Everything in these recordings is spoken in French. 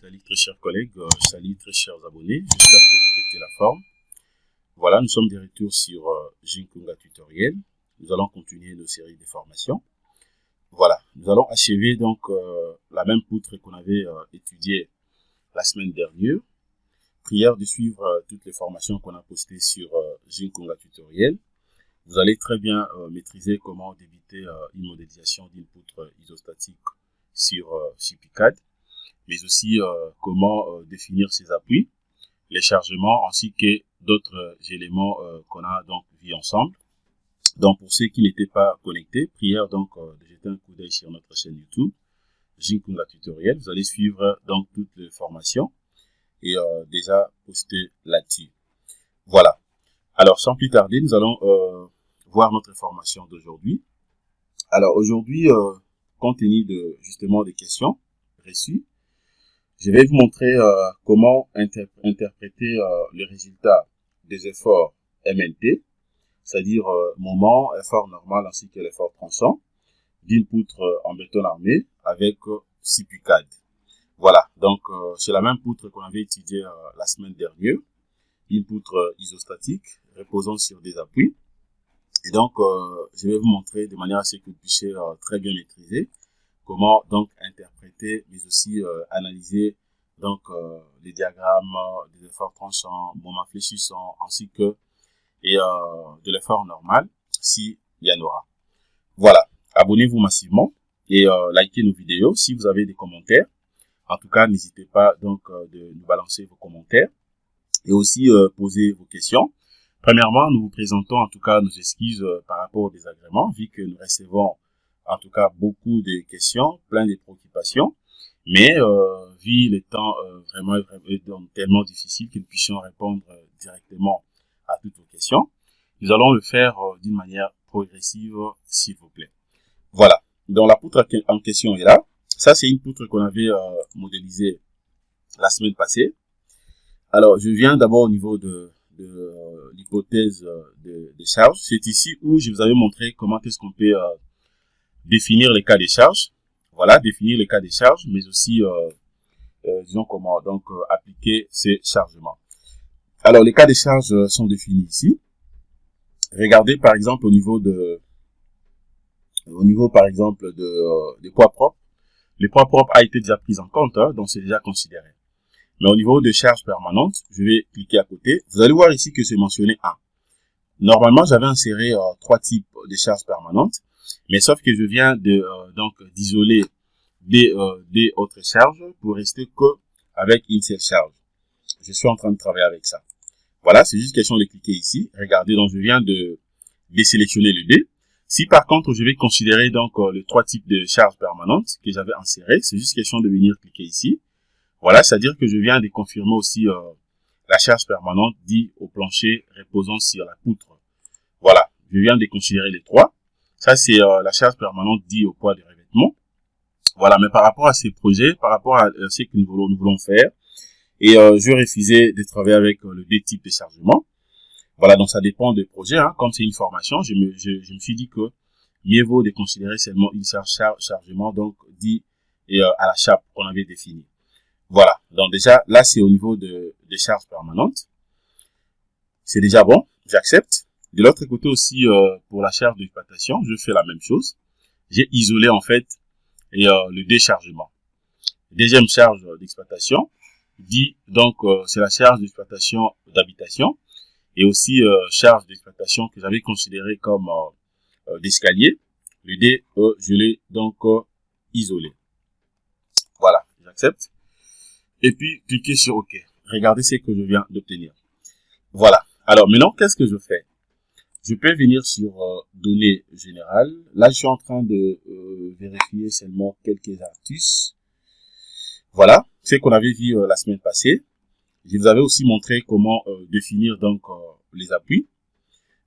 Salut très chers collègues, salut très chers abonnés, j'espère que vous pétez la forme. Voilà, nous sommes de retour sur Jinkunga Tutoriel. Nous allons continuer nos séries de formations. Voilà, nous allons achever donc la même poutre qu'on avait étudiée la semaine dernière. Prière de suivre toutes les formations qu'on a postées sur Jinkunga Tutoriel. Vous allez très bien maîtriser comment débiter une modélisation d'une poutre isostatique sur CPCAD, mais aussi comment définir ses appuis, les chargements ainsi que d'autres éléments qu'on a donc vus ensemble. Donc pour ceux qui n'étaient pas connectés, prière donc de jeter un coup d'œil sur notre chaîne YouTube Jinkunga Tutoriel. Vous allez suivre donc toutes les formations et déjà poster là-dessus. Voilà. Alors sans plus tarder, nous allons voir notre formation d'aujourd'hui. Alors aujourd'hui, compte tenu de justement des questions reçues, je vais vous montrer comment interpréter les résultats des efforts MNT, c'est-à-dire moment, effort normal ainsi que l'effort tronçon, d'une poutre en béton armé avec CPCAD. Voilà, donc c'est la même poutre qu'on avait étudiée la semaine dernière, une poutre isostatique reposant sur des appuis. Et donc, je vais vous montrer de manière à ce que vous puissiez très bien maîtriser comment donc interpréter, mais aussi analyser donc les diagrammes des efforts tranchants, moments fléchissants, ainsi que de l'effort normal, s'il y en aura. Voilà, abonnez-vous massivement et likez nos vidéos si vous avez des commentaires. En tout cas, n'hésitez pas donc de nous balancer vos commentaires et aussi poser vos questions. Premièrement, nous vous présentons en tout cas nos excuses par rapport au désagrément, vu que nous recevons en tout cas beaucoup de questions, plein de préoccupations, mais vu les temps vraiment tellement difficiles que nous puissions répondre directement à toutes vos questions, nous allons le faire d'une manière progressive, s'il vous plaît. Voilà, donc la poutre en question est là. Ça, c'est une poutre qu'on avait modélisée la semaine passée. Alors, je viens d'abord au niveau de l'hypothèse des charges. C'est ici où je vous avais montré comment est-ce qu'on peut définir les cas des charges. Voilà, définir les cas des charges, mais aussi, disons comment donc appliquer ces chargements. Alors, les cas des charges sont définis ici. Regardez par exemple au niveau par exemple des poids propres. Les poids propres a été déjà pris en compte, hein, donc c'est déjà considéré. Mais au niveau de charges permanentes, je vais cliquer à côté. Vous allez voir ici que c'est mentionné 1. Normalement, j'avais inséré 3 types de charges permanentes, mais sauf que je viens donc d'isoler des autres charges pour rester que avec une seule charge. Je suis en train de travailler avec ça. Voilà, c'est juste question de cliquer ici. Regardez, donc je viens de désélectionner le D. Si par contre, je vais considérer donc les 3 types de charges permanentes que j'avais insérées, c'est juste question de venir cliquer ici. Voilà, c'est-à-dire que je viens de confirmer aussi la charge permanente dit au plancher reposant sur la poutre. Voilà, je viens de considérer les 3. Ça, c'est la charge permanente dit au poids de revêtement. Voilà, mais par rapport à ces projets, par rapport à ce que nous voulons faire, et je refusais de travailler avec le D type de chargement. Voilà, donc ça dépend des projets. Hein. Comme c'est une formation, je me suis dit que mieux vaut de considérer seulement une chargement, donc dit à la chape qu'on avait définie. Voilà, donc déjà, là, c'est au niveau des charges permanentes. C'est déjà bon, j'accepte. De l'autre côté aussi, pour la charge d'exploitation, je fais la même chose. J'ai isolé, en fait, le déchargement. Deuxième charge d'exploitation, dit, donc, c'est la charge d'exploitation d'habitation et aussi charge d'exploitation que j'avais considérée comme d'escalier. Le D, je l'ai donc isolé. Voilà, j'accepte. Et puis, cliquez sur OK. Regardez ce que je viens d'obtenir. Voilà. Alors, maintenant, qu'est-ce que je fais? Je peux venir sur données générales. Là, je suis en train de vérifier seulement quelques artus. Voilà. Ce qu'on avait vu la semaine passée. Je vous avais aussi montré comment définir donc les appuis.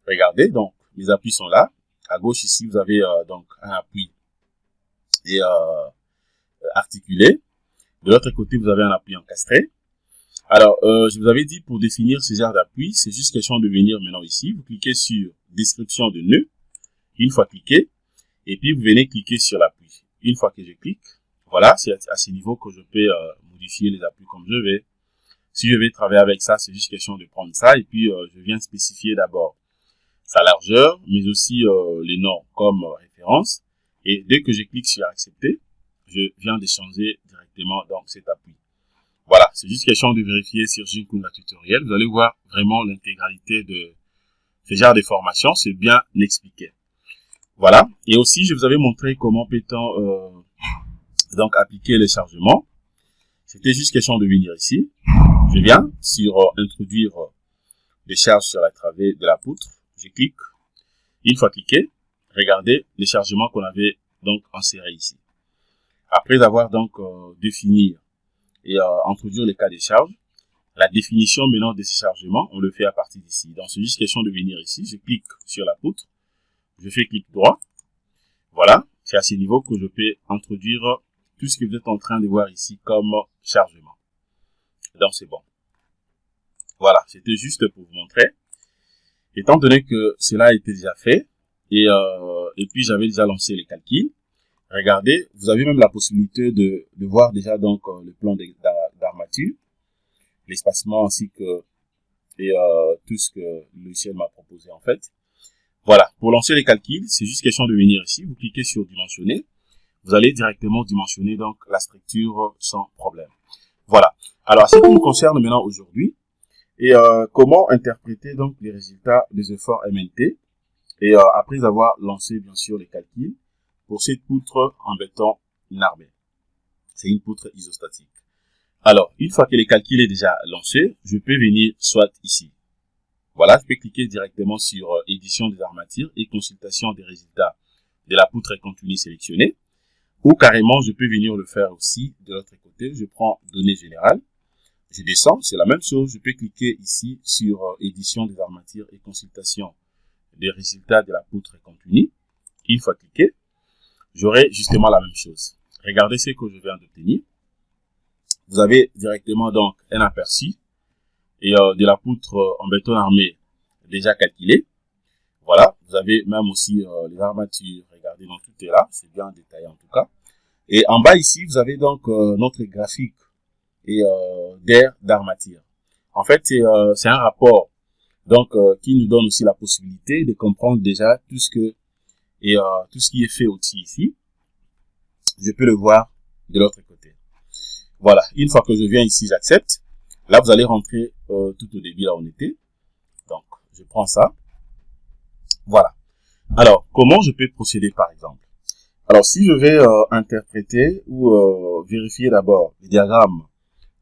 Regardez. Donc, les appuis sont là. À gauche, ici, vous avez donc un appui et articulé. De l'autre côté, vous avez un appui encastré. Alors, je vous avais dit pour définir ces genres d'appui, c'est juste question de venir maintenant ici. Vous cliquez sur description de nœud. Une fois cliqué, et puis vous venez cliquer sur l'appui. Une fois que je clique, voilà, c'est à ce niveau que je peux modifier les appuis comme je vais. Si je vais travailler avec ça, c'est juste question de prendre ça et puis je viens spécifier d'abord sa largeur, mais aussi les normes comme référence. Et dès que je clique sur accepter, je viens de changer directement donc cet appui. Voilà, c'est juste question de vérifier sur Jinkunga Tutoriel. Vous allez voir vraiment l'intégralité de ce genre de formation, c'est bien expliqué. Voilà, et aussi je vous avais montré comment peut-on donc appliquer les chargements. C'était juste question de venir ici. Je viens sur introduire les charges sur la travée de la poutre. Je clique. Une fois cliqué, regardez les chargements qu'on avait donc insérés ici. Après avoir donc défini et introduire les cas de charge, la définition maintenant de ces chargements, on le fait à partir d'ici. Donc c'est juste question de venir ici. Je clique sur la poutre. Je fais clic droit. Voilà, c'est à ce niveau que je peux introduire tout ce que vous êtes en train de voir ici comme chargement. Donc c'est bon. Voilà, c'était juste pour vous montrer. Étant donné que cela a été déjà fait, et puis j'avais déjà lancé les calculs, regardez, vous avez même la possibilité de voir déjà donc le plan d'armature, l'espacement ainsi que et tout ce que le logiciel m'a proposé en fait. Voilà, pour lancer les calculs, c'est juste question de venir ici, vous cliquez sur dimensionner, vous allez directement dimensionner donc la structure sans problème. Voilà, alors ce qui nous concerne maintenant aujourd'hui, et comment interpréter donc les résultats des efforts MNT, et après avoir lancé bien sûr les calculs pour cette poutre en béton armé. C'est une poutre isostatique. Alors, une fois que les calculs est déjà lancé, je peux venir soit ici. Voilà, je peux cliquer directement sur édition des armatures et consultation des résultats de la poutre continue sélectionnée. Ou carrément, je peux venir le faire aussi de l'autre côté. Je prends données générales. Je descends, c'est la même chose. Je peux cliquer ici sur édition des armatures et consultation des résultats de la poutre continue. Une fois cliqué, j'aurai justement la même chose. Regardez ce que je viens d'obtenir. Vous avez directement donc un aperçu et de la poutre en béton armé déjà calculée. Voilà, vous avez même aussi les armatures. Regardez, donc tout est là, c'est bien détaillé en tout cas. Et en bas ici, vous avez donc notre graphique et d'air d'armature. En fait, c'est un rapport donc qui nous donne aussi la possibilité de comprendre déjà tout ce que et tout ce qui est fait aussi ici. Je peux le voir de l'autre côté. Voilà, une fois que je viens ici, j'accepte. Là, vous allez rentrer tout au début, là où on était. Donc, je prends ça. Voilà. Alors, comment je peux procéder, par exemple? Alors, si je vais interpréter ou vérifier d'abord les diagrammes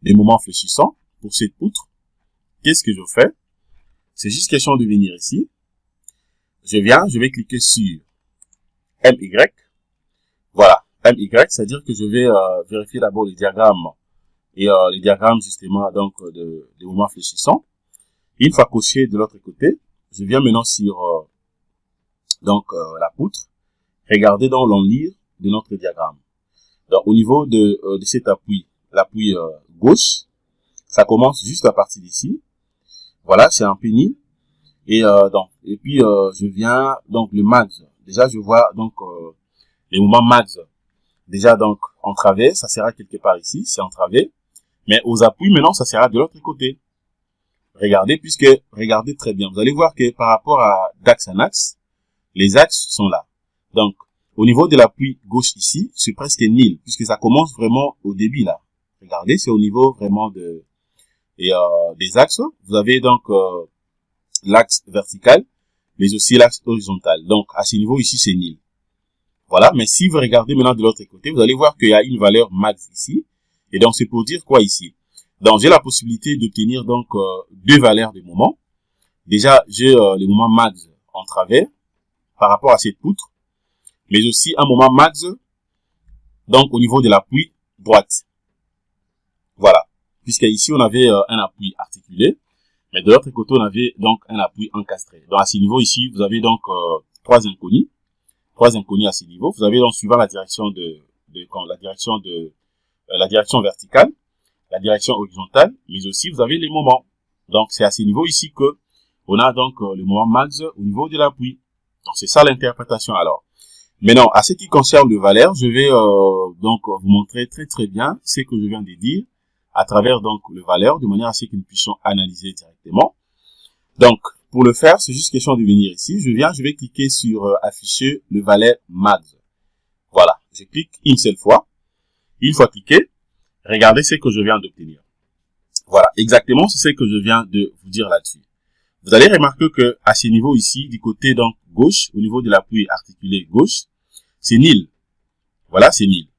des moments fléchissants pour cette poutre, qu'est-ce que je fais? C'est juste question de venir ici. Je viens, je vais cliquer sur MY. Voilà, MY, c'est-à-dire que je vais vérifier d'abord les diagrammes et les diagrammes justement donc des moments fléchissants. Une fois coché de l'autre côté, je viens maintenant sur la poutre. Regardez dans l'enlire de notre diagramme. Donc au niveau de cet appui, l'appui gauche, ça commence juste à partir d'ici. Voilà, c'est un pénil. Et puis je viens donc le max. Déjà je vois donc les moments max. Déjà donc en travers, ça sera quelque part ici, c'est en travers. Mais aux appuis maintenant, ça sera de l'autre côté. Regardez, regardez très bien. Vous allez voir que par rapport à d'axe en axe, les axes sont là. Donc, au niveau de l'appui gauche ici, c'est presque nil, puisque ça commence vraiment au début là. Regardez, c'est au niveau vraiment des axes. Vous avez donc l'axe vertical, mais aussi l'axe horizontal. Donc, à ce niveau ici, c'est nil. Voilà, mais si vous regardez maintenant de l'autre côté, vous allez voir qu'il y a une valeur max ici. Et donc, c'est pour dire quoi ici? Donc, j'ai la possibilité d'obtenir donc deux valeurs de moment. Déjà, j'ai le moment max en travers par rapport à cette poutre, mais aussi un moment max donc au niveau de l'appui droite. Voilà, puisque ici on avait un appui articulé, mais de l'autre côté on avait donc un appui encastré. Donc à ce niveau ici, vous avez donc trois inconnus à ce niveau. Vous avez donc suivant la direction la direction verticale, la direction horizontale, mais aussi vous avez les moments. Donc c'est à ce niveau ici que on a donc le moment max au niveau de l'appui. Donc c'est ça l'interprétation. Alors maintenant, à ce qui concerne le valeur, je vais donc vous montrer très bien ce que je viens de dire à travers donc le valeur, de manière à ce que nous puissions analyser directement. Donc, pour le faire, c'est juste question de venir ici. Je vais cliquer sur afficher le valeur max. Voilà, je clique une seule fois. Une fois cliqué, regardez ce que je viens d'obtenir. Voilà, exactement, c'est ce que je viens de vous dire là-dessus. Vous allez remarquer que à ce niveau ici, du côté donc gauche, au niveau de l'appui articulé gauche, c'est nil. Voilà, c'est nil.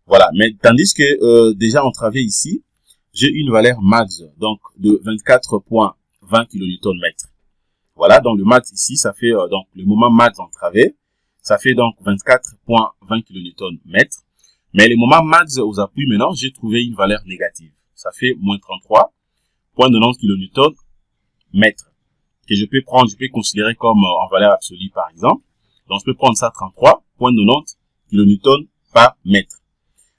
Voilà, mais tandis que déjà entravé ici, j'ai une valeur max donc de 24,20 kN. Voilà, donc le max ici, ça fait donc le moment max entravé, ça fait donc 24,20 kN. Mais le moment max aux appuis maintenant, j'ai trouvé une valeur négative. Ça fait moins 33,90 kN que je peux prendre, je peux considérer comme en valeur absolue par exemple. Donc je peux prendre ça 33,90 kN par mètre.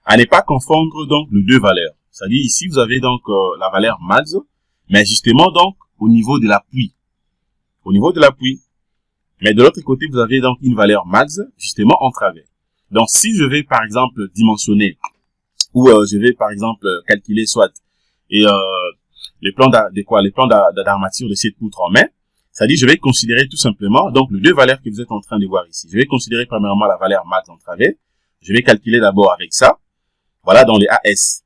À ne pas confondre donc les deux valeurs. C'est-à-dire ici vous avez donc la valeur max, mais justement donc au niveau de l'appui. Au niveau de l'appui. Mais de l'autre côté vous avez donc une valeur max justement en travers. Donc si je vais par exemple dimensionner ou je vais par exemple calculer soit et les plans d'armature de cette poutre en main, c'est-à-dire je vais considérer tout simplement donc les deux valeurs que vous êtes en train de voir ici. Je vais considérer premièrement la valeur max en travers. Je vais calculer d'abord avec ça. Voilà, dans les AS.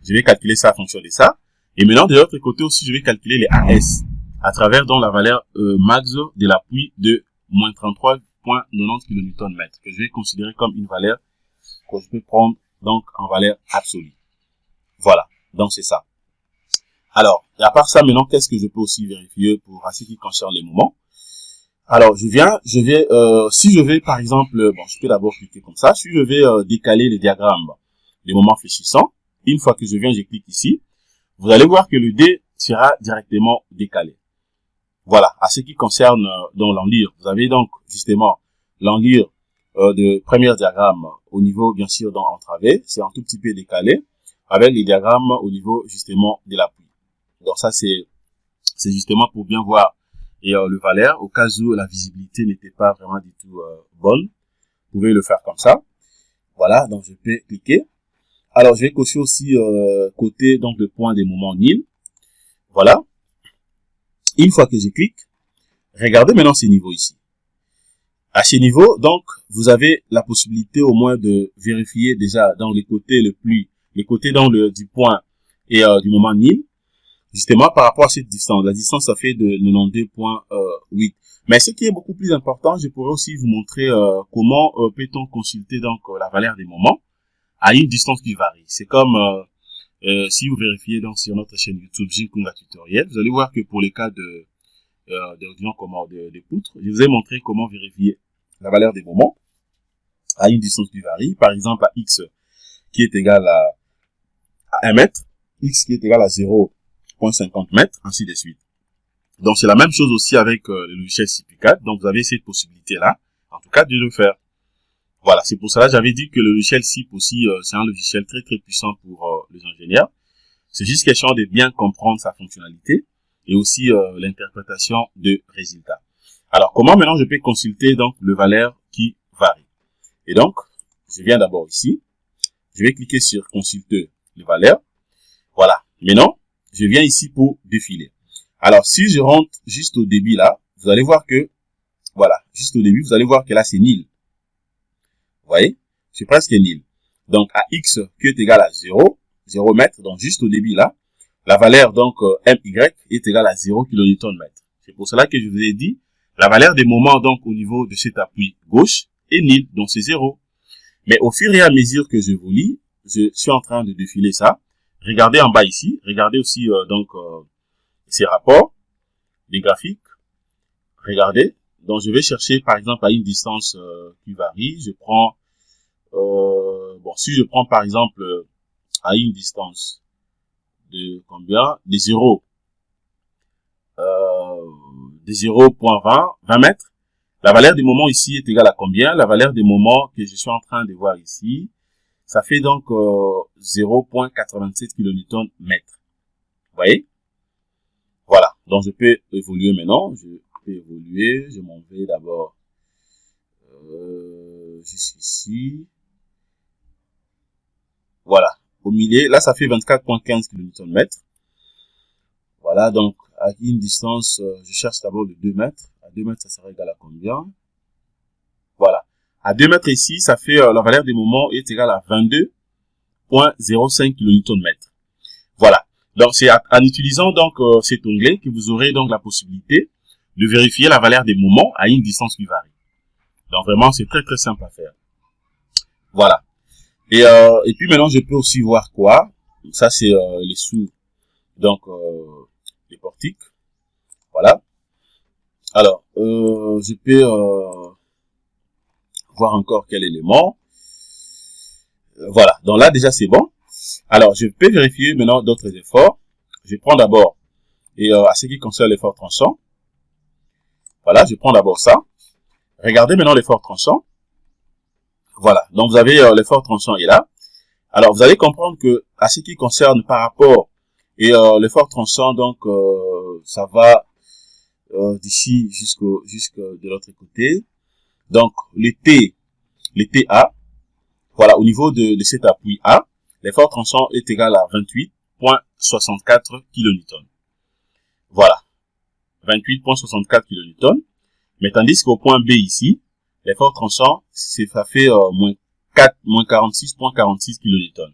Je vais calculer ça en fonction de ça. Et maintenant, de l'autre côté aussi, je vais calculer les AS à travers donc la valeur max de l'appui de moins 33,90 kN que je vais considérer comme une valeur que je peux prendre donc en valeur absolue. Voilà, donc c'est ça. Alors, et à part ça, maintenant, qu'est-ce que je peux aussi vérifier pour ce qui concerne les moments? Alors, si je vais, par exemple, bon, je peux d'abord cliquer comme ça. Si je vais décaler le diagramme des moments fléchissants, une fois que je clique ici, vous allez voir que le dé sera directement décalé. Voilà, à ce qui concerne dans l'enlire, vous avez donc justement l'enlire de premier diagramme au niveau, bien sûr, dans entravé, c'est un tout petit peu décalé, avec les diagrammes au niveau justement de l'appui. Donc ça, c'est justement pour bien voir et le valeur, au cas où la visibilité n'était pas vraiment du tout bonne, vous pouvez le faire comme ça. Voilà, donc je peux cliquer. Alors, je vais cocher aussi côté donc le point des moments nil. Voilà. Une fois que je clique, regardez maintenant ces niveaux ici. À ces niveaux, donc, vous avez la possibilité au moins de vérifier déjà dans les côtés les côtés dans du point et du moment nil. Justement, par rapport à cette distance, la distance, ça fait de 92,8. Mais ce qui est beaucoup plus important, je pourrais aussi vous montrer comment peut-on consulter donc la valeur des moments à une distance qui varie. C'est comme si vous vérifiez donc sur notre chaîne YouTube Jinkunga Tutoriel, vous allez voir que pour les cas de poutres, je vous ai montré comment vérifier la valeur des moments à une distance qui varie. Par exemple, à x qui est égal à 1 mètre, x qui est égal à 0,50 mètres, ainsi de suite. Donc, c'est la même chose aussi avec le logiciel CP4. Donc, vous avez cette possibilité-là, en tout cas, de le faire. Voilà, c'est pour cela que j'avais dit que le logiciel CIP aussi, c'est un logiciel très très puissant pour les ingénieurs. C'est juste question de bien comprendre sa fonctionnalité et aussi l'interprétation de résultats. Alors, comment maintenant je peux consulter donc le valeur qui varie? Et donc, je viens d'abord ici. Je vais cliquer sur consulter le valeur. Voilà. Maintenant, je viens ici pour défiler. Alors, si je rentre juste au début là, vous allez voir que, voilà, juste au début, vous allez voir que là, c'est nil. Vous voyez? C'est presque nil. Donc, à x qui est égal à 0 mètre, donc juste au début là, la valeur donc my est égale à 0 kN. C'est pour cela que je vous ai dit, la valeur des moments donc au niveau de cet appui gauche est nil, donc c'est 0. Mais au fur et à mesure que je vous lis, je suis en train de défiler ça. Regardez en bas ici, regardez aussi ces rapports, les graphiques. Regardez, donc je vais chercher par exemple à une distance qui varie. Je prends, si je prends par exemple à une distance de combien? De 0,20 mètres. La valeur des moments ici est égale à combien? La valeur des moments que je suis en train de voir ici, ça fait donc 0,87 kN mètre. Vous voyez? Voilà. Donc je peux évoluer maintenant. Je peux évoluer. Je m'en vais d'abord jusqu'ici. Voilà. au milieu, là, ça fait 24,15 kN. Voilà, donc, à une distance, je cherche d'abord le 2 mètres. À 2 mètres, ça sera égal à combien? Voilà. À 2 mètres ici, ça fait, la valeur des moments est égale à 22,05 kN. Voilà. Donc, c'est en utilisant donc cet onglet que vous aurez donc la possibilité de vérifier la valeur des moments à une distance qui varie. Donc, vraiment, c'est très, très simple à faire. Voilà. Et puis maintenant, je peux aussi voir quoi? Ça, c'est les sous, donc, les portiques. Voilà. Alors, je peux voir encore quel élément. Voilà. Donc là, déjà, c'est bon. Alors, je peux vérifier maintenant d'autres efforts. Je prends d'abord, et à ce qui concerne l'effort tranchant. Voilà, je prends d'abord ça. Regardez maintenant l'effort tranchant. Voilà. Donc, vous avez l'effort tranchant est là. Alors, vous allez comprendre que, à ce qui concerne par rapport et l'effort tranchant, donc, ça va d'ici jusque de l'autre côté. Donc, le TA, voilà, au niveau de cet appui A, l'effort tranchant est égal à 28,64 kN. Voilà, 28,64 kN. Mais tandis qu'au point B ici, l'effort tranchant, ça fait moins 46,46 kN.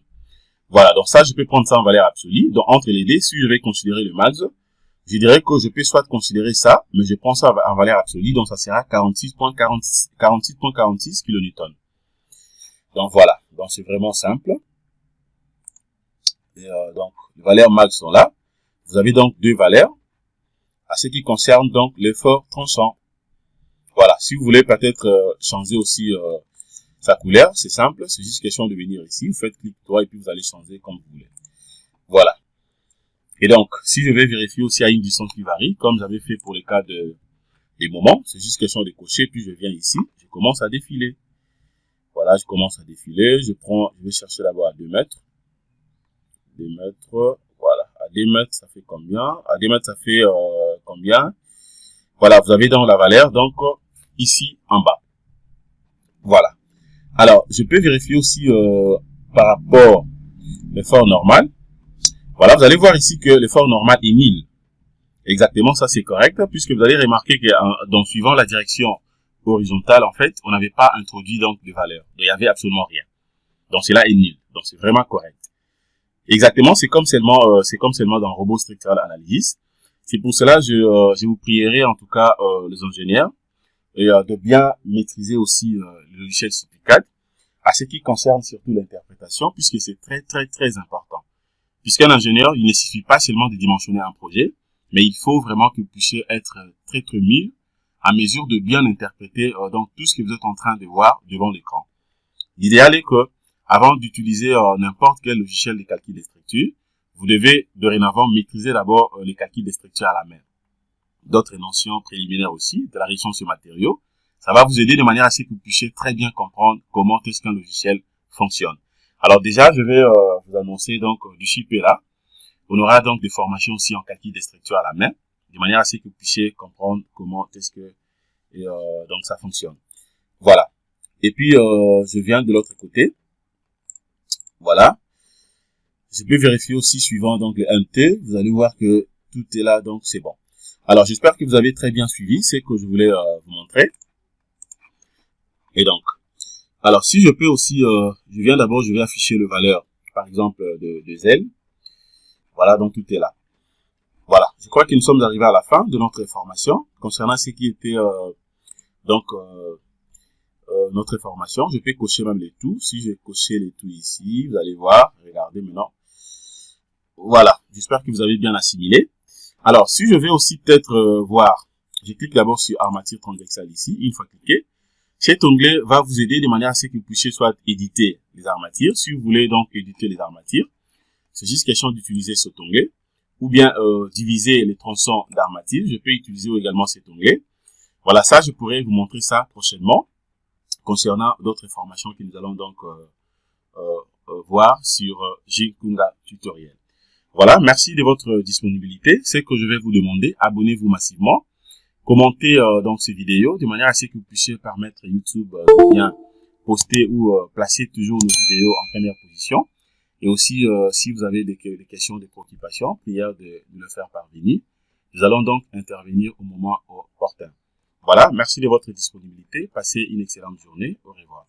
Voilà, donc ça, je peux prendre ça en valeur absolue. Donc, entre les deux, si je vais considérer le max, je dirais que je peux soit considérer ça, mais je prends ça en valeur absolue, donc ça sera 46,46 kN. Donc, voilà. Donc, c'est vraiment simple. Et, donc, les valeurs max sont là. Vous avez donc deux valeurs. À ce qui concerne donc l'effort tranchant. Voilà. Si vous voulez peut-être changer aussi sa couleur, c'est simple. C'est juste question de venir ici. Vous faites clic droit et puis vous allez changer comme vous voulez. Voilà. Et donc, si je vais vérifier aussi à une distance qui varie, comme j'avais fait pour les cas des moments, c'est juste question de cocher, puis je viens ici, je commence à défiler. Voilà, je commence à défiler, je vais chercher d'abord à 2 mètres. 2 mètres, voilà. À 2 mètres, ça fait combien? À 2 mètres, ça fait combien? Voilà, vous avez donc la valeur, donc, ici, en bas. Voilà. Alors, je peux vérifier aussi par rapport à l'effort normal. Voilà, vous allez voir ici que l'effort normal est nul. Exactement, ça c'est correct, puisque vous allez remarquer que donc suivant la direction horizontale, en fait, on n'avait pas introduit donc de valeur. Il n'y avait absolument rien. Donc cela est nul. Donc c'est vraiment correct. Exactement, c'est comme seulement dans Robot Structural Analysis. C'est pour cela je vous prierai en tout cas les ingénieurs et de bien maîtriser aussi le logiciel CP4 à ce qui concerne surtout l'interprétation, puisque c'est très très très important. Puisqu'un ingénieur, il ne suffit pas seulement de dimensionner un projet, mais il faut vraiment que vous puissiez être très très mis à mesure de bien interpréter donc tout ce que vous êtes en train de voir devant l'écran. L'idéal est que, avant d'utiliser n'importe quel logiciel de calcul des structures, vous devez dorénavant maîtriser d'abord les calculs des structures à la main. D'autres notions préliminaires aussi, de la richesse de matériaux, ça va vous aider de manière à ce que vous puissiez très bien comprendre comment est-ce qu'un logiciel fonctionne. Alors déjà, je vais vous annoncer donc du CP là. On aura donc des formations aussi en calcul des structures à la main, de manière à ce que vous puissiez comprendre comment est-ce que donc ça fonctionne. Voilà. Et puis je viens de l'autre côté. Voilà. Je peux vérifier aussi suivant donc le MT. Vous allez voir que tout est là, donc c'est bon. Alors j'espère que vous avez très bien suivi ce que je voulais vous montrer. Et donc, alors si je peux aussi, je vais afficher le valeur, par exemple de Z. Voilà, donc tout est là. Voilà, je crois que nous sommes arrivés à la fin de notre formation concernant ce qui était notre formation. Je peux cocher même les tout. Si je cocher les tout ici, vous allez voir, regardez maintenant. Voilà, j'espère que vous avez bien assimilé. Alors, si je vais aussi peut-être voir, je clique d'abord sur armature transversale ici. Une fois cliqué, cet onglet va vous aider de manière à ce que vous puissiez soit éditer les armatures. Si vous voulez donc éditer les armatures, c'est juste question d'utiliser cet onglet. Ou bien diviser les tronçons d'armature. Je peux utiliser également cet onglet. Voilà, ça, je pourrais vous montrer ça prochainement concernant d'autres formations que nous allons donc voir sur Jinkunga Tutoriel. Voilà, merci de votre disponibilité. C'est que je vais vous demander, abonnez-vous massivement, commentez donc ces vidéos de manière à ce que vous puissiez permettre à YouTube de bien poster ou placer toujours nos vidéos en première position. Et aussi, si vous avez des questions, des préoccupations, prière de le faire parvenir. Nous allons donc intervenir au moment opportun. Voilà, merci de votre disponibilité. Passez une excellente journée. Au revoir.